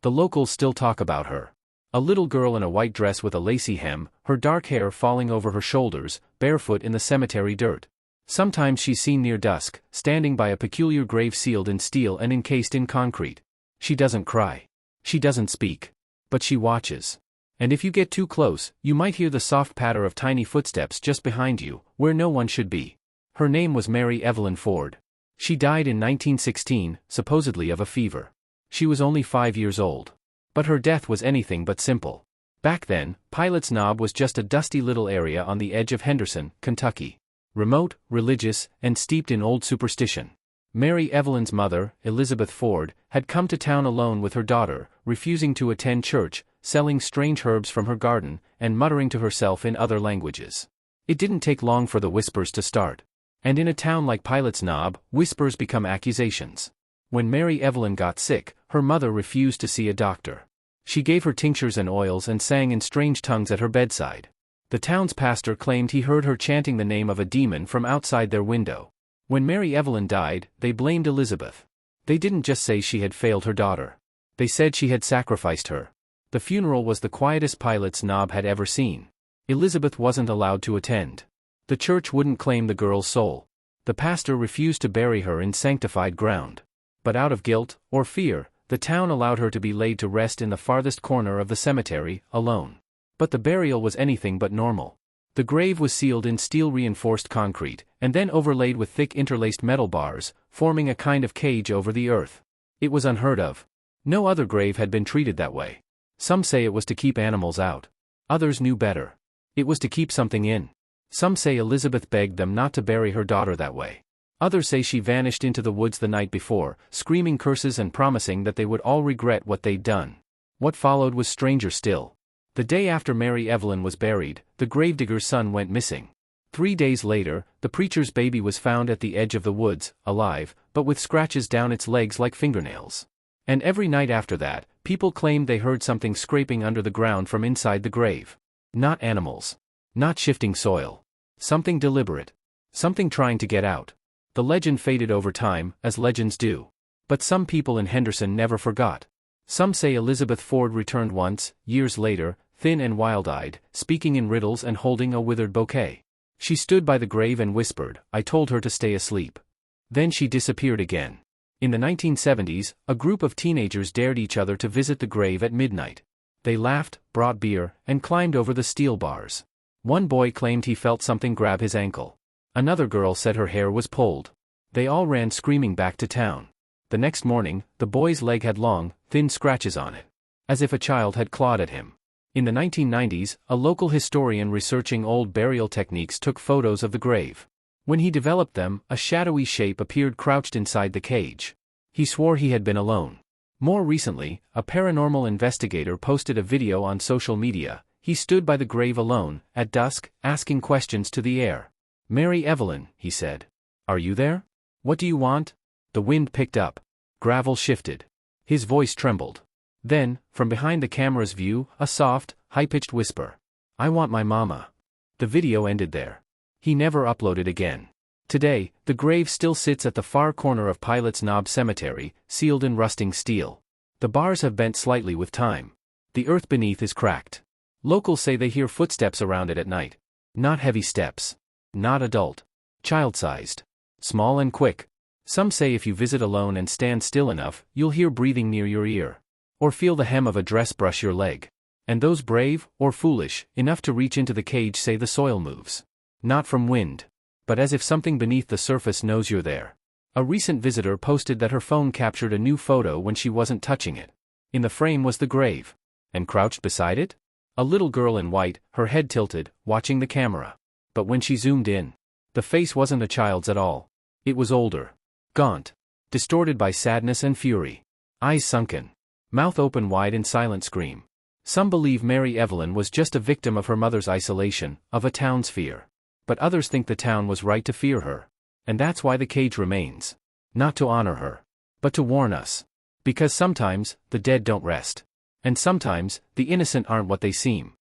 The locals still talk about her. A little girl in a white dress with a lacy hem, her dark hair falling over her shoulders, barefoot in the cemetery dirt. Sometimes she's seen near dusk, standing by a peculiar grave sealed in steel and encased in concrete. She doesn't cry. She doesn't speak. But she watches. And if you get too close, you might hear the soft patter of tiny footsteps just behind you, where no one should be. Her name was Mary Evelyn Ford. She died in 1916, supposedly of a fever. She was only 5 years old. But her death was anything but simple. Back then, Pilot's Knob was just a dusty little area on the edge of Henderson, Kentucky. Remote, religious, and steeped in old superstition. Mary Evelyn's mother, Elizabeth Ford, had come to town alone with her daughter, refusing to attend church, selling strange herbs from her garden, and muttering to herself in other languages. It didn't take long for the whispers to start. And in a town like Pilot's Knob, whispers become accusations. When Mary Evelyn got sick, her mother refused to see a doctor. She gave her tinctures and oils and sang in strange tongues at her bedside. The town's pastor claimed he heard her chanting the name of a demon from outside their window. When Mary Evelyn died, they blamed Elizabeth. They didn't just say she had failed her daughter. They said she had sacrificed her. The funeral was the quietest Pilot's Knob had ever seen. Elizabeth wasn't allowed to attend. The church wouldn't claim the girl's soul. The pastor refused to bury her in sanctified ground. But out of guilt, or fear, the town allowed her to be laid to rest in the farthest corner of the cemetery, alone. But the burial was anything but normal. The grave was sealed in steel-reinforced concrete, and then overlaid with thick interlaced metal bars, forming a kind of cage over the earth. It was unheard of. No other grave had been treated that way. Some say it was to keep animals out. Others knew better. It was to keep something in. Some say Elizabeth begged them not to bury her daughter that way. Others say she vanished into the woods the night before, screaming curses and promising that they would all regret what they'd done. What followed was stranger still. The day after Mary Evelyn was buried, the gravedigger's son went missing. 3 days later, the preacher's baby was found at the edge of the woods, alive, but with scratches down its legs like fingernails. And every night after that, people claimed they heard something scraping under the ground from inside the grave. Not animals. Not shifting soil. Something deliberate. Something trying to get out. The legend faded over time, as legends do. But some people in Henderson never forgot. Some say Elizabeth Ford returned once, years later, thin and wild-eyed, speaking in riddles and holding a withered bouquet. She stood by the grave and whispered, "I told her to stay asleep." Then she disappeared again. In the 1970s, a group of teenagers dared each other to visit the grave at midnight. They laughed, brought beer, and climbed over the steel bars. One boy claimed he felt something grab his ankle. Another girl said her hair was pulled. They all ran screaming back to town. The next morning, the boy's leg had long, thin scratches on it. As if a child had clawed at him. In the 1990s, a local historian researching old burial techniques took photos of the grave. When he developed them, a shadowy shape appeared crouched inside the cage. He swore he had been alone. More recently, a paranormal investigator posted a video on social media. He stood by the grave alone, at dusk, asking questions to the air. "Mary Evelyn," he said. "Are you there? What do you want?" The wind picked up. Gravel shifted. His voice trembled. Then, from behind the camera's view, a soft, high-pitched whisper. "I want my mama." The video ended there. He never uploaded again. Today, the grave still sits at the far corner of Pilot's Knob Cemetery, sealed in rusting steel. The bars have bent slightly with time. The earth beneath is cracked. Locals say they hear footsteps around it at night. Not heavy steps. Not adult. Child-sized. Small and quick. Some say if you visit alone and stand still enough, you'll hear breathing near your ear. Or feel the hem of a dress brush your leg. And those brave, or foolish, enough to reach into the cage say the soil moves. Not from wind. But as if something beneath the surface knows you're there. A recent visitor posted that her phone captured a new photo when she wasn't touching it. In the frame was the grave. And crouched beside it? A little girl in white, her head tilted, watching the camera. But when she zoomed in, the face wasn't a child's at all. It was older. Gaunt. Distorted by sadness and fury. Eyes sunken. Mouth open wide in silent scream. Some believe Mary Evelyn was just a victim of her mother's isolation, of a town's fear. But others think the town was right to fear her. And that's why the cage remains. Not to honor her. But to warn us. Because sometimes, the dead don't rest. And sometimes, the innocent aren't what they seem.